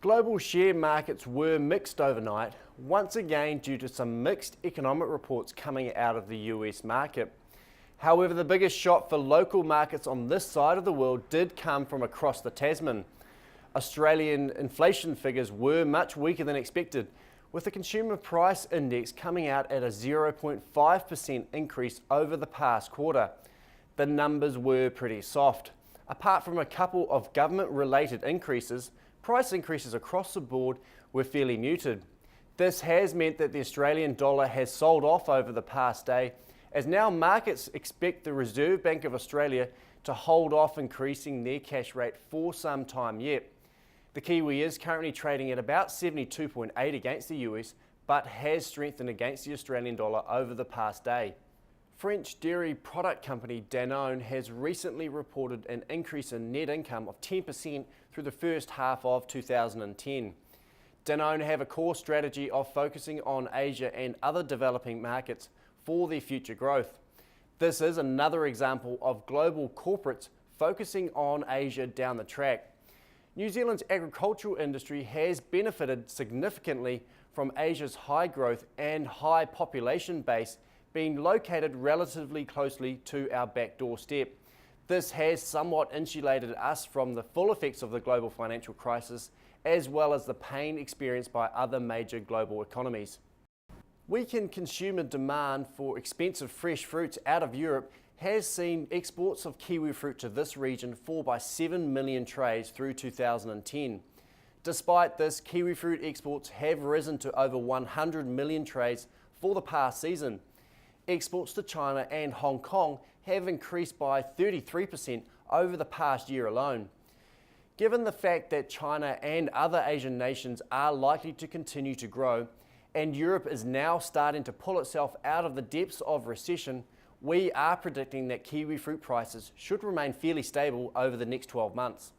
Global share markets were mixed overnight, once again due to some mixed economic reports coming out of the US market. However, the biggest shot for local markets on this side of the world did come from across the Tasman. Australian inflation figures were much weaker than expected, with the consumer price index coming out at a 0.5% increase over the past quarter. The numbers were pretty soft. Apart from a couple of government-related increases, price increases across the board were fairly muted. This has meant that the Australian dollar has sold off over the past day, as now markets expect the Reserve Bank of Australia to hold off increasing their cash rate for some time yet. The Kiwi is currently trading at about 72.8 against the US, but has strengthened against the Australian dollar over the past day. French dairy product company Danone has recently reported an increase in net income of 10% through the first half of 2010. Danone have a core strategy of focusing on Asia and other developing markets for their future growth. This is another example of global corporates focusing on Asia down the track. New Zealand's agricultural industry has benefited significantly from Asia's high growth and high population base being located relatively closely to our back doorstep. This has somewhat insulated us from the full effects of the global financial crisis, as well as the pain experienced by other major global economies. Weakened consumer demand for expensive fresh fruits out of Europe has seen exports of kiwi fruit to this region fall by 7 million trays through 2010. Despite this, kiwi fruit exports have risen to over 100 million trays for the past season. Exports to China and Hong Kong have increased by 33% over the past year alone. Given the fact that China and other Asian nations are likely to continue to grow, and Europe is now starting to pull itself out of the depths of recession, we are predicting that kiwi fruit prices should remain fairly stable over the next 12 months.